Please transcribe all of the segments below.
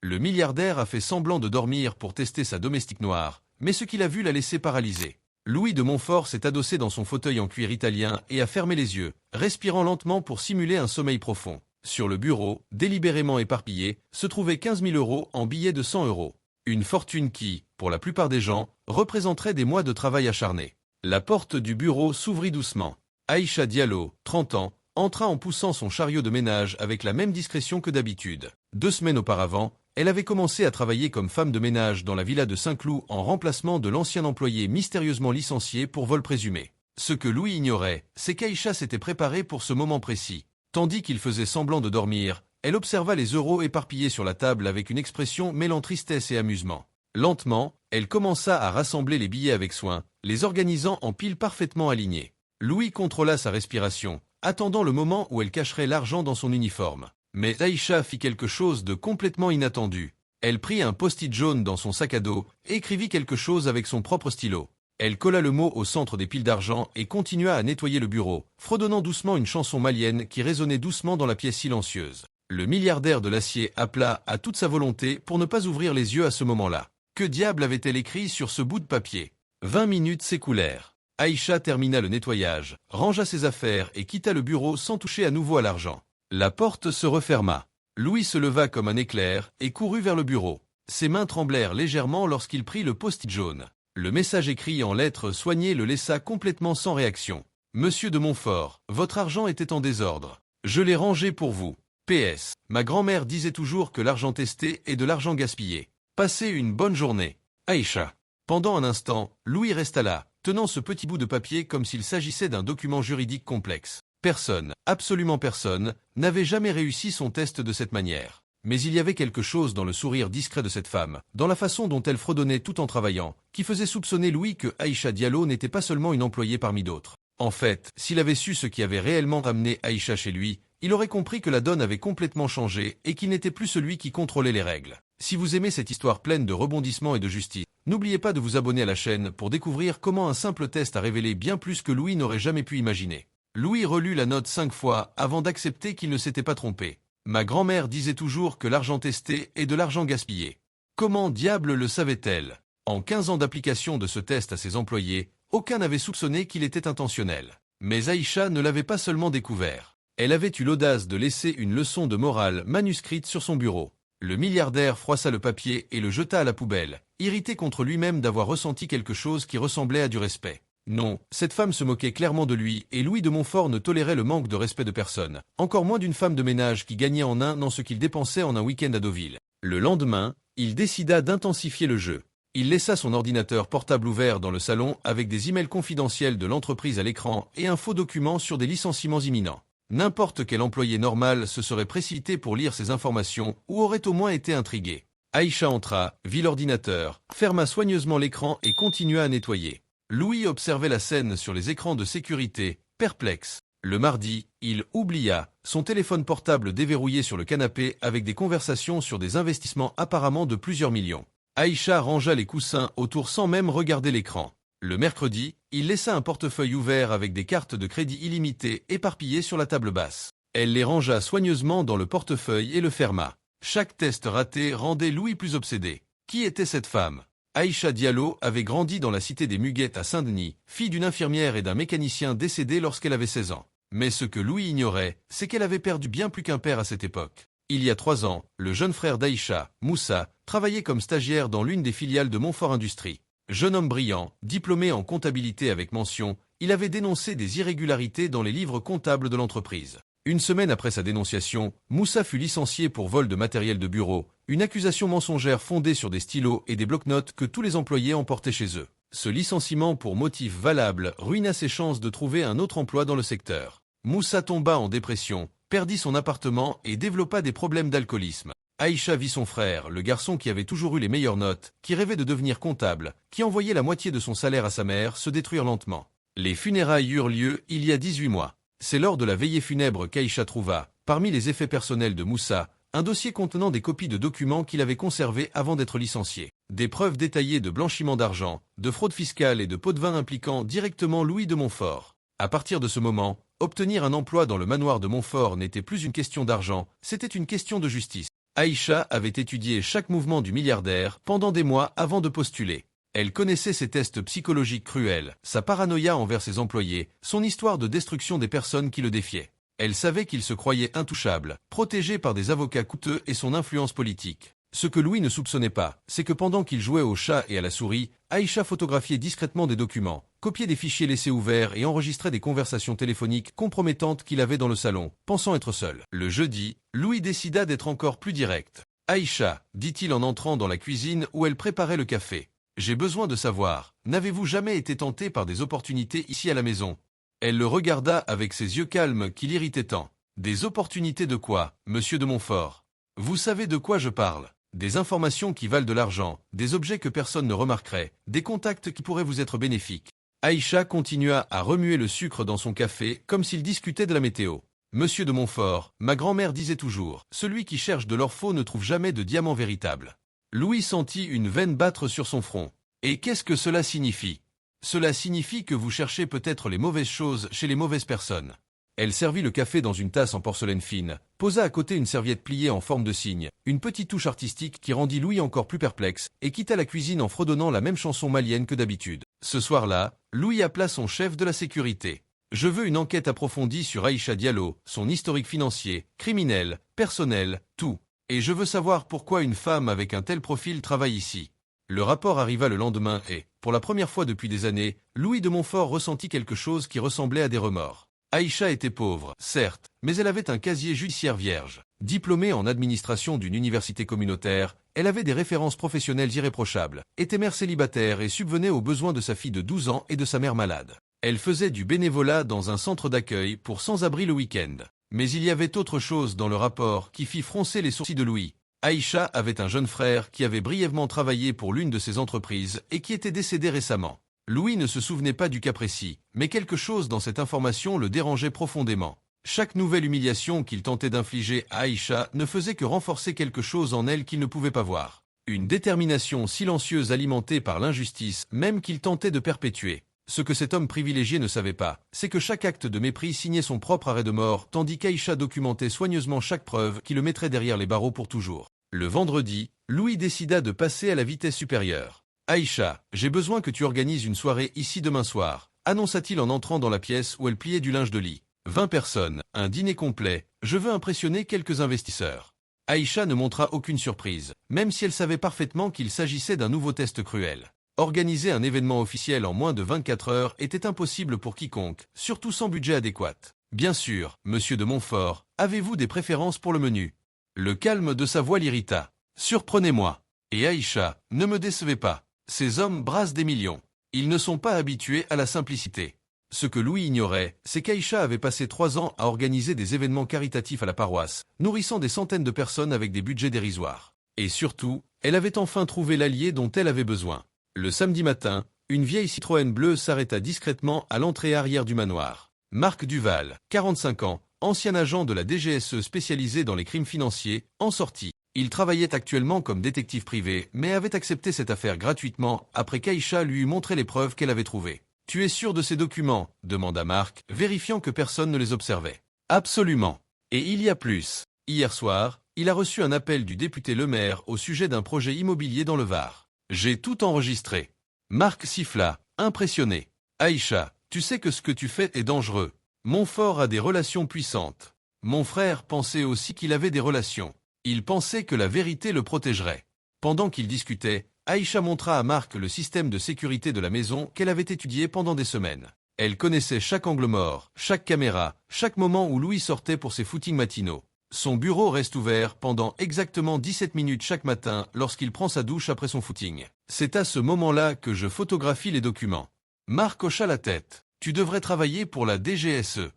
Le milliardaire a fait semblant de dormir pour tester sa domestique noire, mais ce qu'il a vu l'a laissé paralysé. Louis de Montfort s'est adossé dans son fauteuil en cuir italien et a fermé les yeux, respirant lentement pour simuler un sommeil profond. Sur le bureau, délibérément éparpillé, se trouvaient 15 000 € en billets de 100 €. Une fortune qui, pour la plupart des gens, représenterait des mois de travail acharné. La porte du bureau s'ouvrit doucement. Aïcha Diallo, 30 ans, entra en poussant son chariot de ménage avec la même discrétion que d'habitude. 2 semaines auparavant, elle avait commencé à travailler comme femme de ménage dans la villa de Saint-Cloud en remplacement de l'ancien employé mystérieusement licencié pour vol présumé. Ce que Louis ignorait, c'est qu'Aïcha s'était préparée pour ce moment précis. Tandis qu'il faisait semblant de dormir, elle observa les euros éparpillés sur la table avec une expression mêlant tristesse et amusement. Lentement, elle commença à rassembler les billets avec soin, les organisant en piles parfaitement alignées. Louis contrôla sa respiration, attendant le moment où elle cacherait l'argent dans son uniforme. Mais Aïcha fit quelque chose de complètement inattendu. Elle prit un post-it jaune dans son sac à dos et écrivit quelque chose avec son propre stylo. Elle colla le mot au centre des piles d'argent et continua à nettoyer le bureau, fredonnant doucement une chanson malienne qui résonnait doucement dans la pièce silencieuse. Le milliardaire de l'acier appela à toute sa volonté pour ne pas ouvrir les yeux à ce moment-là. Que diable avait-elle écrit sur ce bout de papier? 20 minutes s'écoulèrent. Aïcha termina le nettoyage, rangea ses affaires et quitta le bureau sans toucher à nouveau à l'argent. La porte se referma. Louis se leva comme un éclair et courut vers le bureau. Ses mains tremblèrent légèrement lorsqu'il prit le post-it jaune. Le message écrit en lettres soignées le laissa complètement sans réaction. Monsieur de Montfort, votre argent était en désordre. Je l'ai rangé pour vous. PS. Ma grand-mère disait toujours que l'argent testé est de l'argent gaspillé. Passez une bonne journée. Aïcha. Pendant un instant, Louis resta là, tenant ce petit bout de papier comme s'il s'agissait d'un document juridique complexe. Personne, absolument personne, n'avait jamais réussi son test de cette manière. Mais il y avait quelque chose dans le sourire discret de cette femme, dans la façon dont elle fredonnait tout en travaillant, qui faisait soupçonner Louis que Aïcha Diallo n'était pas seulement une employée parmi d'autres. En fait, s'il avait su ce qui avait réellement ramené Aïcha chez lui, il aurait compris que la donne avait complètement changé et qu'il n'était plus celui qui contrôlait les règles. Si vous aimez cette histoire pleine de rebondissements et de justice, n'oubliez pas de vous abonner à la chaîne pour découvrir comment un simple test a révélé bien plus que Louis n'aurait jamais pu imaginer. Louis relut la note 5 fois avant d'accepter qu'il ne s'était pas trompé. Ma grand-mère disait toujours que l'argent testé est de l'argent gaspillé. Comment diable le savait-elle? En 15 ans d'application de ce test à ses employés, aucun n'avait soupçonné qu'il était intentionnel. Mais Aïcha ne l'avait pas seulement découvert. Elle avait eu l'audace de laisser une leçon de morale manuscrite sur son bureau. Le milliardaire froissa le papier et le jeta à la poubelle, irrité contre lui-même d'avoir ressenti quelque chose qui ressemblait à du respect. Non, cette femme se moquait clairement de lui et Louis de Montfort ne tolérait le manque de respect de personne, encore moins d'une femme de ménage qui gagnait en un an ce qu'il dépensait en un week-end à Deauville. Le lendemain, il décida d'intensifier le jeu. Il laissa son ordinateur portable ouvert dans le salon avec des emails confidentiels de l'entreprise à l'écran et un faux document sur des licenciements imminents. N'importe quel employé normal se serait précipité pour lire ces informations ou aurait au moins été intrigué. Aïcha entra, vit l'ordinateur, ferma soigneusement l'écran et continua à nettoyer. Louis observait la scène sur les écrans de sécurité, perplexe. Le mardi, il oublia son téléphone portable déverrouillé sur le canapé avec des conversations sur des investissements apparemment de plusieurs millions. Aïcha rangea les coussins autour sans même regarder l'écran. Le mercredi, il laissa un portefeuille ouvert avec des cartes de crédit illimitées éparpillées sur la table basse. Elle les rangea soigneusement dans le portefeuille et le ferma. Chaque test raté rendait Louis plus obsédé. Qui était cette femme? Aïcha Diallo avait grandi dans la cité des Muguettes à Saint-Denis, fille d'une infirmière et d'un mécanicien décédé lorsqu'elle avait 16 ans. Mais ce que Louis ignorait, c'est qu'elle avait perdu bien plus qu'un père à cette époque. Il y a 3 ans, le jeune frère d'Aïcha, Moussa, travaillait comme stagiaire dans l'une des filiales de Montfort Industrie. Jeune homme brillant, diplômé en comptabilité avec mention, il avait dénoncé des irrégularités dans les livres comptables de l'entreprise. Une semaine après sa dénonciation, Moussa fut licencié pour vol de matériel de bureau, une accusation mensongère fondée sur des stylos et des bloc-notes que tous les employés emportaient chez eux. Ce licenciement pour motif valable ruina ses chances de trouver un autre emploi dans le secteur. Moussa tomba en dépression, perdit son appartement et développa des problèmes d'alcoolisme. Aïcha vit son frère, le garçon qui avait toujours eu les meilleures notes, qui rêvait de devenir comptable, qui envoyait la moitié de son salaire à sa mère, se détruire lentement. Les funérailles eurent lieu il y a 18 mois. C'est lors de la veillée funèbre qu'Aïcha trouva, parmi les effets personnels de Moussa, un dossier contenant des copies de documents qu'il avait conservés avant d'être licencié. Des preuves détaillées de blanchiment d'argent, de fraude fiscale et de pots de vin impliquant directement Louis de Montfort. À partir de ce moment, obtenir un emploi dans le manoir de Montfort n'était plus une question d'argent, c'était une question de justice. Aïcha avait étudié chaque mouvement du milliardaire pendant des mois avant de postuler. Elle connaissait ses tests psychologiques cruels, sa paranoïa envers ses employés, son histoire de destruction des personnes qui le défiaient. Elle savait qu'il se croyait intouchable, protégé par des avocats coûteux et son influence politique. Ce que Louis ne soupçonnait pas, c'est que pendant qu'il jouait au chat et à la souris, Aïcha photographiait discrètement des documents, copiait des fichiers laissés ouverts et enregistrait des conversations téléphoniques compromettantes qu'il avait dans le salon, pensant être seul. Le jeudi, Louis décida d'être encore plus direct. « Aïcha, dit-il en entrant dans la cuisine où elle préparait le café. J'ai besoin de savoir, n'avez-vous jamais été tenté par des opportunités ici à la maison ?» Elle le regarda avec ses yeux calmes qui l'irritaient tant. « Des opportunités de quoi, monsieur de Montfort ? Vous savez de quoi je parle ? Des informations qui valent de l'argent, des objets que personne ne remarquerait, des contacts qui pourraient vous être bénéfiques. » Aïcha continua à remuer le sucre dans son café comme s'il discutait de la météo. « Monsieur de Montfort, ma grand-mère disait toujours, celui qui cherche de l'or faux ne trouve jamais de diamant véritable. » Louis sentit une veine battre sur son front. « Et qu'est-ce que cela signifie ? » ?»« Cela signifie que vous cherchez peut-être les mauvaises choses chez les mauvaises personnes. » Elle servit le café dans une tasse en porcelaine fine, posa à côté une serviette pliée en forme de cygne, une petite touche artistique qui rendit Louis encore plus perplexe, et quitta la cuisine en fredonnant la même chanson malienne que d'habitude. Ce soir-là, Louis appela son chef de la sécurité. « Je veux une enquête approfondie sur Aïcha Diallo, son historique financier, criminel, personnel, tout. Et je veux savoir pourquoi une femme avec un tel profil travaille ici. » Le rapport arriva le lendemain et, pour la première fois depuis des années, Louis de Montfort ressentit quelque chose qui ressemblait à des remords. Aïcha était pauvre, certes, mais elle avait un casier judiciaire vierge. Diplômée en administration d'une université communautaire, elle avait des références professionnelles irréprochables, était mère célibataire et subvenait aux besoins de sa fille de 12 ans et de sa mère malade. Elle faisait du bénévolat dans un centre d'accueil pour sans-abri le week-end. Mais il y avait autre chose dans le rapport qui fit froncer les sourcils de Louis. Aïcha avait un jeune frère qui avait brièvement travaillé pour l'une de ses entreprises et qui était décédé récemment. Louis ne se souvenait pas du cas précis, mais quelque chose dans cette information le dérangeait profondément. Chaque nouvelle humiliation qu'il tentait d'infliger à Aïcha ne faisait que renforcer quelque chose en elle qu'il ne pouvait pas voir. Une détermination silencieuse alimentée par l'injustice même qu'il tentait de perpétuer. Ce que cet homme privilégié ne savait pas, c'est que chaque acte de mépris signait son propre arrêt de mort, tandis qu'Aïcha documentait soigneusement chaque preuve qui le mettrait derrière les barreaux pour toujours. Le vendredi, Louis décida de passer à la vitesse supérieure. « Aïcha, j'ai besoin que tu organises une soirée ici demain soir, » annonça-t-il en entrant dans la pièce où elle pliait du linge de lit. 20 personnes, un dîner complet, je veux impressionner quelques investisseurs. Aïcha ne montra aucune surprise, même si elle savait parfaitement qu'il s'agissait d'un nouveau test cruel. Organiser un événement officiel en moins de 24 heures était impossible pour quiconque, surtout sans budget adéquat. Bien sûr, monsieur de Montfort, avez-vous des préférences pour le menu ? Le calme de sa voix l'irrita. Surprenez-moi. Et Aïcha, ne me décevez pas. Ces hommes brassent des millions. Ils ne sont pas habitués à la simplicité. Ce que Louis ignorait, c'est qu'Aïcha avait passé 3 ans à organiser des événements caritatifs à la paroisse, nourrissant des centaines de personnes avec des budgets dérisoires. Et surtout, elle avait enfin trouvé l'allié dont elle avait besoin. Le samedi matin, une vieille Citroën bleue s'arrêta discrètement à l'entrée arrière du manoir. Marc Duval, 45 ans, ancien agent de la DGSE spécialisé dans les crimes financiers, en sortit. Il travaillait actuellement comme détective privé, mais avait accepté cette affaire gratuitement après qu'Aïcha lui eut montré les preuves qu'elle avait trouvées. « Tu es sûr de ces documents ?» demanda Marc, vérifiant que personne ne les observait. « Absolument. Et il y a plus. Hier soir, il a reçu un appel du député Le Maire au sujet d'un projet immobilier dans le Var. J'ai tout enregistré. » Marc siffla, impressionné. « Aïcha, tu sais que ce que tu fais est dangereux. Montfort a des relations puissantes. Mon frère pensait aussi qu'il avait des relations. Il pensait que la vérité le protégerait. » Pendant qu'ils discutaient, Aïcha montra à Marc le système de sécurité de la maison qu'elle avait étudié pendant des semaines. Elle connaissait chaque angle mort, chaque caméra, chaque moment où Louis sortait pour ses footings matinaux. Son bureau reste ouvert pendant exactement 17 minutes chaque matin lorsqu'il prend sa douche après son footing. C'est à ce moment-là que je photographie les documents. Marc hocha la tête. « Tu devrais travailler pour la DGSE.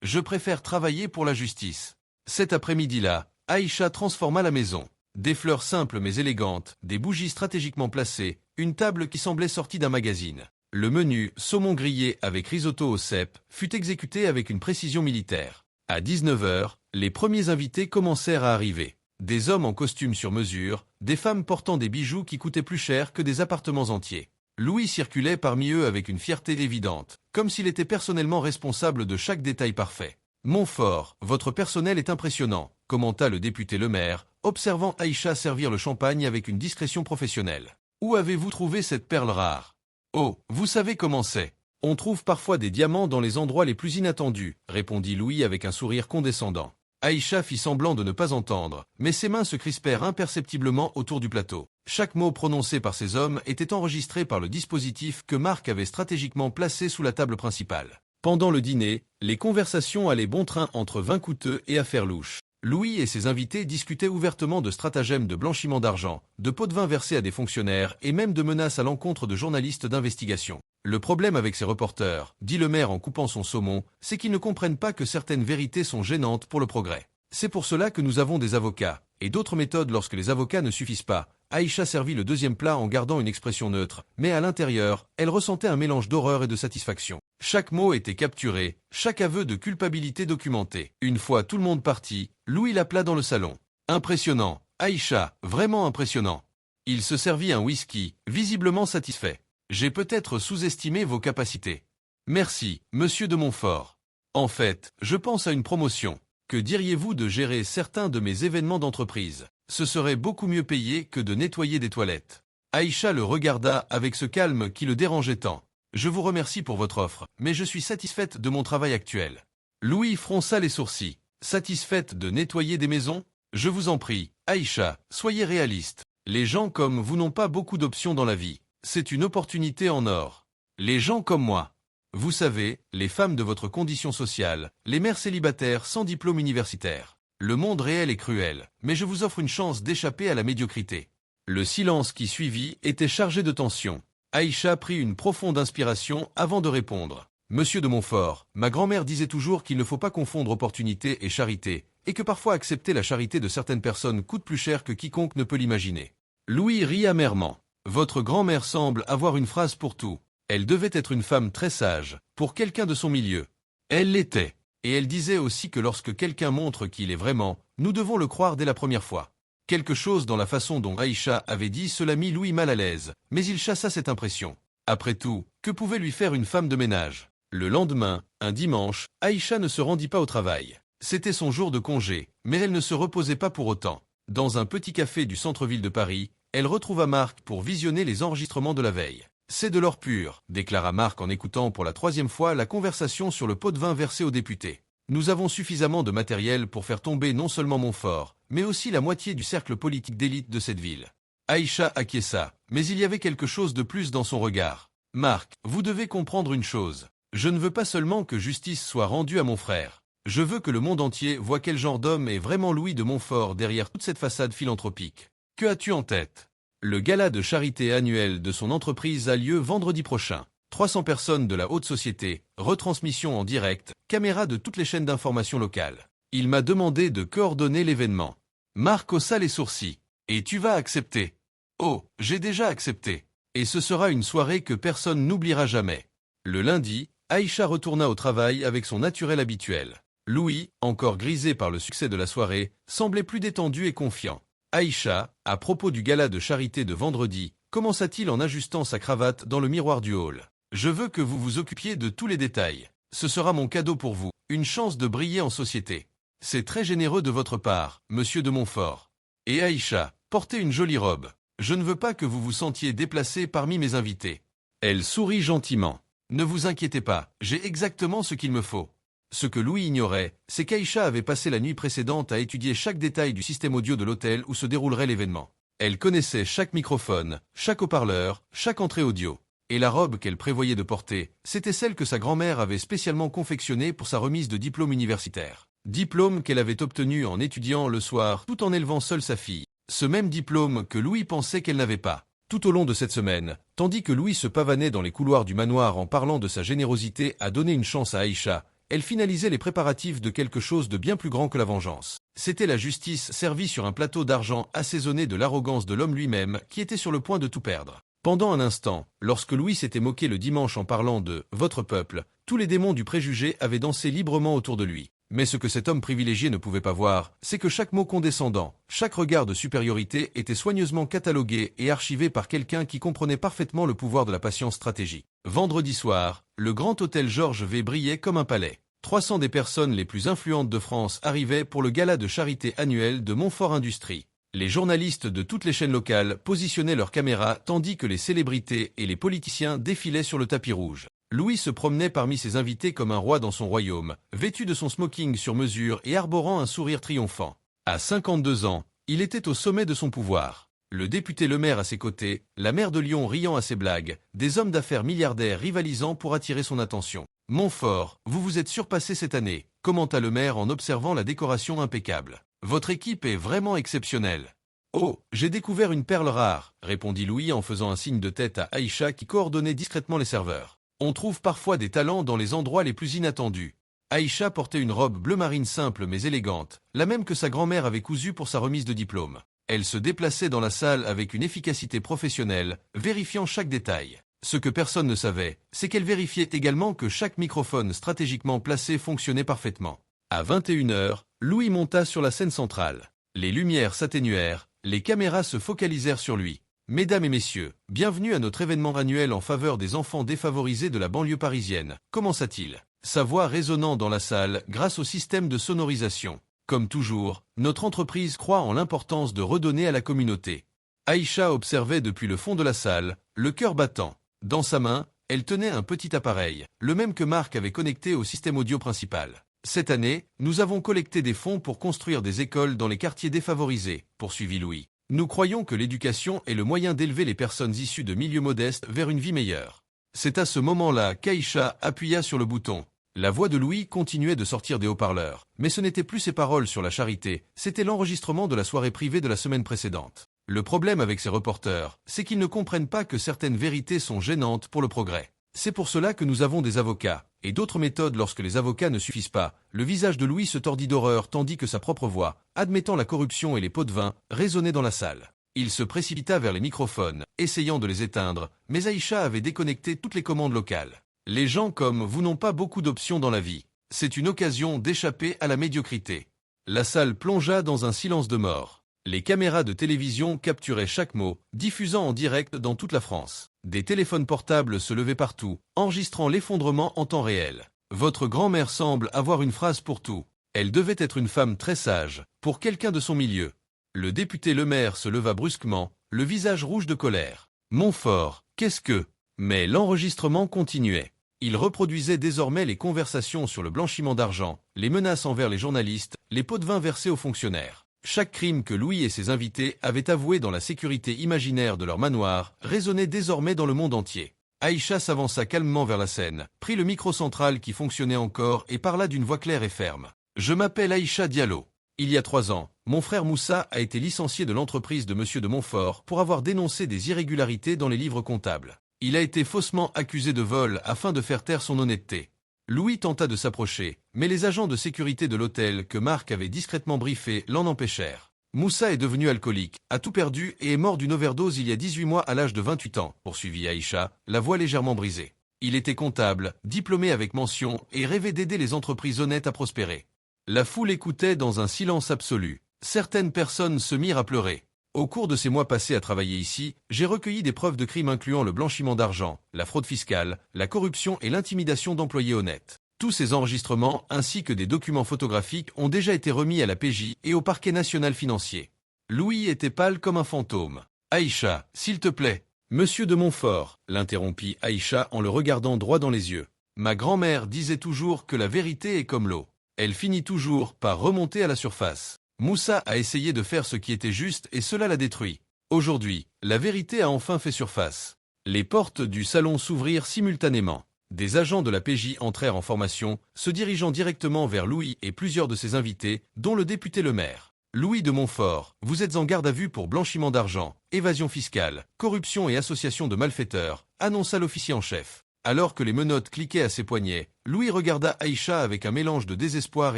Je préfère travailler pour la justice. » Cet après-midi-là, Aïcha transforma la maison. Des fleurs simples mais élégantes, des bougies stratégiquement placées, une table qui semblait sortie d'un magazine. Le menu, saumon grillé avec risotto au cèpe, fut exécuté avec une précision militaire. À 19 h, les premiers invités commencèrent à arriver. Des hommes en costume sur mesure, des femmes portant des bijoux qui coûtaient plus cher que des appartements entiers. Louis circulait parmi eux avec une fierté évidente, comme s'il était personnellement responsable de chaque détail parfait. « Montfort, votre personnel est impressionnant. commenta le député Le Maire, observant Aïcha servir le champagne avec une discrétion professionnelle. Où avez-vous trouvé cette perle rare? Oh, vous savez comment c'est. On trouve parfois des diamants dans les endroits les plus inattendus, répondit Louis avec un sourire condescendant. Aïcha fit semblant de ne pas entendre, mais ses mains se crispèrent imperceptiblement autour du plateau. Chaque mot prononcé par ces hommes était enregistré par le dispositif que Marc avait stratégiquement placé sous la table principale. Pendant le dîner, les conversations allaient bon train entre vins coûteux et affaires louches. Louis et ses invités discutaient ouvertement de stratagèmes de blanchiment d'argent, de pots de vin versés à des fonctionnaires et même de menaces à l'encontre de journalistes d'investigation. Le problème avec ces reporters, dit le maire en coupant son saumon, c'est qu'ils ne comprennent pas que certaines vérités sont gênantes pour le progrès. C'est pour cela que nous avons des avocats, et d'autres méthodes lorsque les avocats ne suffisent pas. Aïcha servit le deuxième plat en gardant une expression neutre, mais à l'intérieur, elle ressentait un mélange d'horreur et de satisfaction. Chaque mot était capturé, chaque aveu de culpabilité documenté. Une fois tout le monde parti, Louis l'appela dans le salon. Impressionnant, Aïcha, vraiment impressionnant. Il se servit un whisky, visiblement satisfait. J'ai peut-être sous-estimé vos capacités. Merci, monsieur de Montfort. En fait, je pense à une promotion. Que diriez-vous de gérer certains de mes événements d'entreprise? Ce serait beaucoup mieux payé que de nettoyer des toilettes. Aïcha le regarda avec ce calme qui le dérangeait tant. Je vous remercie pour votre offre, mais je suis satisfaite de mon travail actuel. Louis fronça les sourcils. Satisfaite de nettoyer des maisons? Je vous en prie, Aïcha, soyez réaliste. Les gens comme vous n'ont pas beaucoup d'options dans la vie. C'est une opportunité en or. Les gens comme moi. Vous savez, les femmes de votre condition sociale, les mères célibataires sans diplôme universitaire. Le monde réel est cruel, mais je vous offre une chance d'échapper à la médiocrité. Le silence qui suivit était chargé de tension. Aïcha prit une profonde inspiration avant de répondre. Monsieur de Montfort, ma grand-mère disait toujours qu'il ne faut pas confondre opportunité et charité, et que parfois accepter la charité de certaines personnes coûte plus cher que quiconque ne peut l'imaginer. Louis rit amèrement. Votre grand-mère semble avoir une phrase pour tout. Elle devait être une femme très sage, pour quelqu'un de son milieu. Elle l'était. Et elle disait aussi que lorsque quelqu'un montre qui il est vraiment, nous devons le croire dès la première fois. Quelque chose dans la façon dont Aïcha avait dit cela mit Louis mal à l'aise, mais il chassa cette impression. Après tout, que pouvait lui faire une femme de ménage? Le lendemain, un dimanche, Aïcha ne se rendit pas au travail. C'était son jour de congé, mais elle ne se reposait pas pour autant. Dans un petit café du centre-ville de Paris, elle retrouva Marc pour visionner les enregistrements de la veille. C'est de l'or pur, déclara Marc en écoutant pour la 3e fois la conversation sur le pot de vin versé aux députés. Nous avons suffisamment de matériel pour faire tomber non seulement Montfort, mais aussi la moitié du cercle politique d'élite de cette ville. Aïcha acquiesça, mais il y avait quelque chose de plus dans son regard. Marc, vous devez comprendre une chose. Je ne veux pas seulement que justice soit rendue à mon frère. Je veux que le monde entier voit quel genre d'homme est vraiment Louis de Montfort derrière toute cette façade philanthropique. Que as-tu en tête? Le gala de charité annuel de son entreprise a lieu vendredi prochain. 300 personnes de la haute société, retransmission en direct, caméras de toutes les chaînes d'information locales. Il m'a demandé de coordonner l'événement. Marc haussa les sourcils. Et tu vas accepter? Oh, j'ai déjà accepté. Et ce sera une soirée que personne n'oubliera jamais. Le lundi, Aïcha retourna au travail avec son naturel habituel. Louis, encore grisé par le succès de la soirée, semblait plus détendu et confiant. Aïcha, à propos du gala de charité de vendredi, commença-t-il en ajustant sa cravate dans le miroir du hall. Je veux que vous vous occupiez de tous les détails. Ce sera mon cadeau pour vous, une chance de briller en société. C'est très généreux de votre part, monsieur de Montfort. Et Aïcha, portez une jolie robe. Je ne veux pas que vous vous sentiez déplacé parmi mes invités. Elle sourit gentiment. Ne vous inquiétez pas, j'ai exactement ce qu'il me faut. Ce que Louis ignorait, c'est qu'Aïcha avait passé la nuit précédente à étudier chaque détail du système audio de l'hôtel où se déroulerait l'événement. Elle connaissait chaque microphone, chaque haut-parleur, chaque entrée audio. Et la robe qu'elle prévoyait de porter, c'était celle que sa grand-mère avait spécialement confectionnée pour sa remise de diplôme universitaire. Diplôme qu'elle avait obtenu en étudiant le soir tout en élevant seule sa fille. Ce même diplôme que Louis pensait qu'elle n'avait pas. Tout au long de cette semaine, tandis que Louis se pavanait dans les couloirs du manoir en parlant de sa générosité à donner une chance à Aïcha, elle finalisait les préparatifs de quelque chose de bien plus grand que la vengeance. C'était la justice servie sur un plateau d'argent assaisonné de l'arrogance de l'homme lui-même qui était sur le point de tout perdre. Pendant un instant, lorsque Louis s'était moqué le dimanche en parlant de « votre peuple », tous les démons du préjugé avaient dansé librement autour de lui. Mais ce que cet homme privilégié ne pouvait pas voir, c'est que chaque mot condescendant, chaque regard de supériorité était soigneusement catalogué et archivé par quelqu'un qui comprenait parfaitement le pouvoir de la patience stratégique. Vendredi soir, le grand hôtel Georges V brillait comme un palais. 300 des personnes les plus influentes de France arrivaient pour le gala de charité annuel de Montfort Industrie. Les journalistes de toutes les chaînes locales positionnaient leurs caméras tandis que les célébrités et les politiciens défilaient sur le tapis rouge. Louis se promenait parmi ses invités comme un roi dans son royaume, vêtu de son smoking sur mesure et arborant un sourire triomphant. À 52 ans, il était au sommet de son pouvoir. Le député Le Maire à ses côtés, la maire de Lyon riant à ses blagues, des hommes d'affaires milliardaires rivalisant pour attirer son attention. « Montfort, vous vous êtes surpassé cette année », commenta Le Maire en observant la décoration impeccable. « Votre équipe est vraiment exceptionnelle. »« Oh, j'ai découvert une perle rare », répondit Louis en faisant un signe de tête à Aïcha qui coordonnait discrètement les serveurs. « On trouve parfois des talents dans les endroits les plus inattendus. » Aïcha portait une robe bleu marine simple mais élégante, la même que sa grand-mère avait cousue pour sa remise de diplôme. Elle se déplaçait dans la salle avec une efficacité professionnelle, vérifiant chaque détail. Ce que personne ne savait, c'est qu'elle vérifiait également que chaque microphone stratégiquement placé fonctionnait parfaitement. À 21h, Louis monta sur la scène centrale. Les lumières s'atténuèrent, les caméras se focalisèrent sur lui. « Mesdames et messieurs, bienvenue à notre événement annuel en faveur des enfants défavorisés de la banlieue parisienne », commença-t-il. Sa voix résonnant dans la salle grâce au système de sonorisation. Comme toujours, notre entreprise croit en l'importance de redonner à la communauté. Aïcha observait depuis le fond de la salle, le cœur battant. Dans sa main, elle tenait un petit appareil, le même que Marc avait connecté au système audio principal. « Cette année, nous avons collecté des fonds pour construire des écoles dans les quartiers défavorisés, poursuivit Louis. Nous croyons que l'éducation est le moyen d'élever les personnes issues de milieux modestes vers une vie meilleure. » C'est à ce moment-là qu'Aïcha appuya sur le bouton. La voix de Louis continuait de sortir des haut-parleurs, mais ce n'était plus ses paroles sur la charité, c'était l'enregistrement de la soirée privée de la semaine précédente. Le problème avec ces reporters, c'est qu'ils ne comprennent pas que certaines vérités sont gênantes pour le progrès. C'est pour cela que nous avons des avocats, et d'autres méthodes lorsque les avocats ne suffisent pas. Le visage de Louis se tordit d'horreur tandis que sa propre voix, admettant la corruption et les pots de vin, résonnait dans la salle. Il se précipita vers les microphones, essayant de les éteindre, mais Aïcha avait déconnecté toutes les commandes locales. Les gens comme vous n'ont pas beaucoup d'options dans la vie. C'est une occasion d'échapper à la médiocrité. La salle plongea dans un silence de mort. Les caméras de télévision capturaient chaque mot, diffusant en direct dans toute la France. Des téléphones portables se levaient partout, enregistrant l'effondrement en temps réel. Votre grand-mère semble avoir une phrase pour tout. Elle devait être une femme très sage, pour quelqu'un de son milieu. Le député Le Maire se leva brusquement, le visage rouge de colère. Montfort, qu'est-ce que... Mais l'enregistrement continuait. Il reproduisait désormais les conversations sur le blanchiment d'argent, les menaces envers les journalistes, les pots de vin versés aux fonctionnaires. Chaque crime que Louis et ses invités avaient avoué dans la sécurité imaginaire de leur manoir résonnait désormais dans le monde entier. Aïcha s'avança calmement vers la scène, prit le micro central qui fonctionnait encore et parla d'une voix claire et ferme. « Je m'appelle Aïcha Diallo. Il y a 3 ans, mon frère Moussa a été licencié de l'entreprise de Monsieur de Montfort pour avoir dénoncé des irrégularités dans les livres comptables. Il a été faussement accusé de vol afin de faire taire son honnêteté. » Louis tenta de s'approcher, mais les agents de sécurité de l'hôtel que Marc avait discrètement briefé l'en empêchèrent. Moussa est devenu alcoolique, a tout perdu et est mort d'une overdose il y a 18 mois à l'âge de 28 ans, poursuivit Aïcha, la voix légèrement brisée. Il était comptable, diplômé avec mention et rêvait d'aider les entreprises honnêtes à prospérer. La foule écoutait dans un silence absolu. Certaines personnes se mirent à pleurer. Au cours de ces mois passés à travailler ici, j'ai recueilli des preuves de crimes incluant le blanchiment d'argent, la fraude fiscale, la corruption et l'intimidation d'employés honnêtes. Tous ces enregistrements ainsi que des documents photographiques ont déjà été remis à la PJ et au parquet national financier. Louis était pâle comme un fantôme. « Aïcha, s'il te plaît. »« Monsieur de Montfort, » l'interrompit Aïcha en le regardant droit dans les yeux. « Ma grand-mère disait toujours que la vérité est comme l'eau. Elle finit toujours par remonter à la surface. Moussa a essayé de faire ce qui était juste et cela l'a détruit. Aujourd'hui, la vérité a enfin fait surface. » Les portes du salon s'ouvrirent simultanément. Des agents de la PJ entrèrent en formation, se dirigeant directement vers Louis et plusieurs de ses invités, dont le député Le Maire. « Louis de Montfort, vous êtes en garde à vue pour blanchiment d'argent, évasion fiscale, corruption et association de malfaiteurs », annonça l'officier en chef. Alors que les menottes cliquaient à ses poignets, Louis regarda Aïcha avec un mélange de désespoir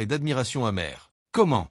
et d'admiration amère. « Comment ?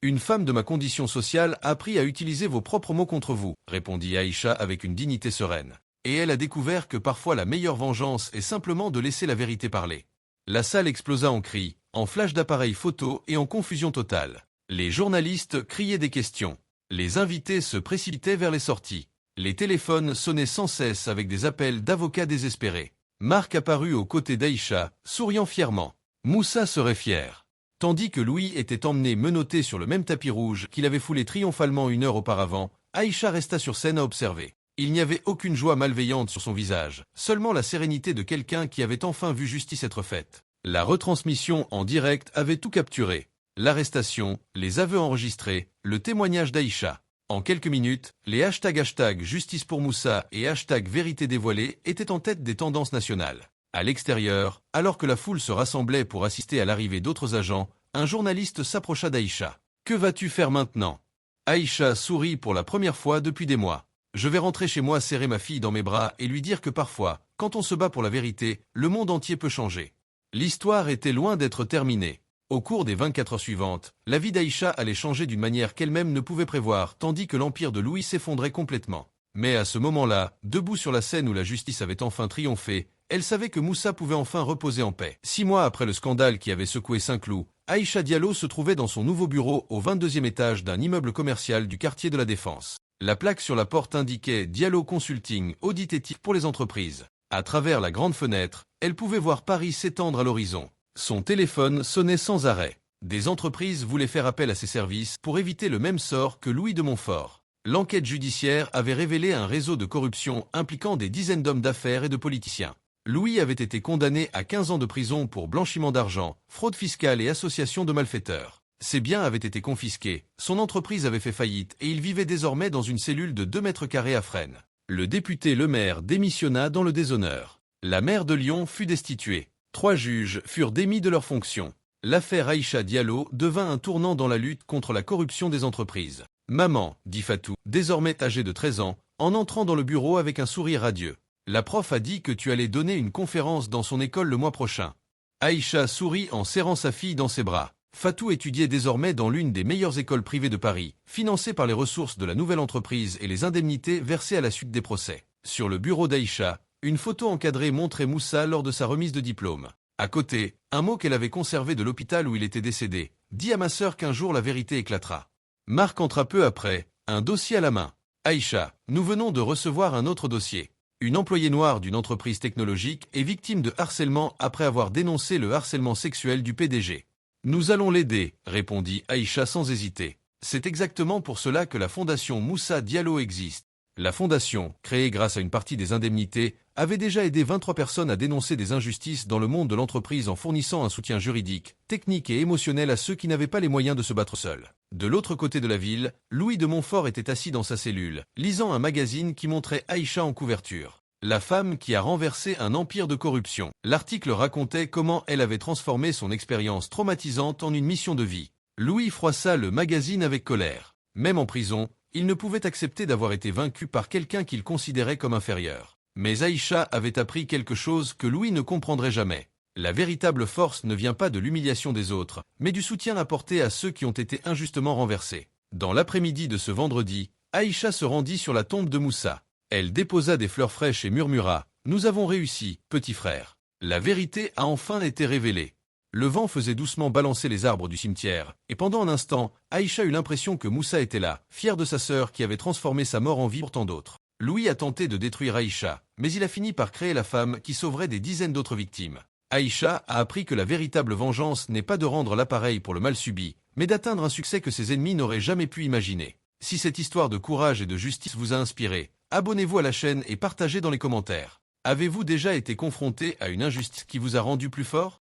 Une femme de ma condition sociale a appris à utiliser vos propres mots contre vous, répondit Aïcha avec une dignité sereine. Et elle a découvert que parfois la meilleure vengeance est simplement de laisser la vérité parler. La salle explosa en cris, en flash d'appareils photo et en confusion totale. Les journalistes criaient des questions. Les invités se précipitaient vers les sorties. Les téléphones sonnaient sans cesse avec des appels d'avocats désespérés. Marc apparut aux côtés d'Aïcha, souriant fièrement. Moussa serait fier. Tandis que Louis était emmené menotté sur le même tapis rouge qu'il avait foulé triomphalement 1 heure auparavant, Aïcha resta sur scène à observer. Il n'y avait aucune joie malveillante sur son visage, seulement la sérénité de quelqu'un qui avait enfin vu justice être faite. La retransmission en direct avait tout capturé. L'arrestation, les aveux enregistrés, le témoignage d'Aïcha. En quelques minutes, les hashtags justice pour Moussa et vérité dévoilée étaient en tête des tendances nationales. À l'extérieur, alors que la foule se rassemblait pour assister à l'arrivée d'autres agents, un journaliste s'approcha d'Aïcha. « Que vas-tu faire maintenant ?» Aïcha sourit pour la première fois depuis des mois. « Je vais rentrer chez moi serrer ma fille dans mes bras et lui dire que parfois, quand on se bat pour la vérité, le monde entier peut changer. » L'histoire était loin d'être terminée. Au cours des 24 heures suivantes, la vie d'Aïcha allait changer d'une manière qu'elle-même ne pouvait prévoir, tandis que l'empire de Louis s'effondrait complètement. Mais à ce moment-là, debout sur la scène où la justice avait enfin triomphé, elle savait que Moussa pouvait enfin reposer en paix. 6 mois après le scandale qui avait secoué Saint-Cloud, Aïcha Diallo se trouvait dans son nouveau bureau au 22e étage d'un immeuble commercial du quartier de la Défense. La plaque sur la porte indiquait Diallo Consulting, audit éthique pour les entreprises. À travers la grande fenêtre, elle pouvait voir Paris s'étendre à l'horizon. Son téléphone sonnait sans arrêt. Des entreprises voulaient faire appel à ses services pour éviter le même sort que Louis de Montfort. L'enquête judiciaire avait révélé un réseau de corruption impliquant des dizaines d'hommes d'affaires et de politiciens. Louis avait été condamné à 15 ans de prison pour blanchiment d'argent, fraude fiscale et association de malfaiteurs. Ses biens avaient été confisqués, son entreprise avait fait faillite et il vivait désormais dans une cellule de 2 mètres carrés à Fresnes. Le député Le Maire démissionna dans le déshonneur. La maire de Lyon fut destituée. 3 juges furent démis de leurs fonctions. L'affaire Aïcha Diallo devint un tournant dans la lutte contre la corruption des entreprises. « Maman », dit Fatou, désormais âgée de 13 ans, en entrant dans le bureau avec un sourire radieux. « La prof a dit que tu allais donner une conférence dans son école le mois prochain. » Aïcha sourit en serrant sa fille dans ses bras. Fatou étudiait désormais dans l'une des meilleures écoles privées de Paris, financée par les ressources de la nouvelle entreprise et les indemnités versées à la suite des procès. Sur le bureau d'Aïcha, une photo encadrée montrait Moussa lors de sa remise de diplôme. À côté, un mot qu'elle avait conservé de l'hôpital où il était décédé. « Dis à ma sœur qu'un jour la vérité éclatera. » Marc entra peu après, un dossier à la main. « Aïcha, nous venons de recevoir un autre dossier. Une employée noire d'une entreprise technologique est victime de harcèlement après avoir dénoncé le harcèlement sexuel du PDG. »« Nous allons l'aider, » répondit Aïcha sans hésiter. « C'est exactement pour cela que la fondation Moussa Diallo existe. » La fondation, créée grâce à une partie des indemnités, avait déjà aidé 23 personnes à dénoncer des injustices dans le monde de l'entreprise en fournissant un soutien juridique, technique et émotionnel à ceux qui n'avaient pas les moyens de se battre seuls. De l'autre côté de la ville, Louis de Montfort était assis dans sa cellule, lisant un magazine qui montrait Aïcha en couverture. La femme qui a renversé un empire de corruption. L'article racontait comment elle avait transformé son expérience traumatisante en une mission de vie. Louis froissa le magazine avec colère. Même en prison, il ne pouvait accepter d'avoir été vaincu par quelqu'un qu'il considérait comme inférieur. Mais Aïcha avait appris quelque chose que Louis ne comprendrait jamais. La véritable force ne vient pas de l'humiliation des autres, mais du soutien apporté à ceux qui ont été injustement renversés. Dans l'après-midi de ce vendredi, Aïcha se rendit sur la tombe de Moussa. Elle déposa des fleurs fraîches et murmura « Nous avons réussi, petit frère. La vérité a enfin été révélée. » Le vent faisait doucement balancer les arbres du cimetière, et pendant un instant, Aïcha eut l'impression que Moussa était là, fier de sa sœur qui avait transformé sa mort en vie pour tant d'autres. Louis a tenté de détruire Aïcha, mais il a fini par créer la femme qui sauverait des dizaines d'autres victimes. Aïcha a appris que la véritable vengeance n'est pas de rendre l'appareil pour le mal subi, mais d'atteindre un succès que ses ennemis n'auraient jamais pu imaginer. Si cette histoire de courage et de justice vous a inspiré, abonnez-vous à la chaîne et partagez dans les commentaires. Avez-vous déjà été confronté à une injustice qui vous a rendu plus fort ?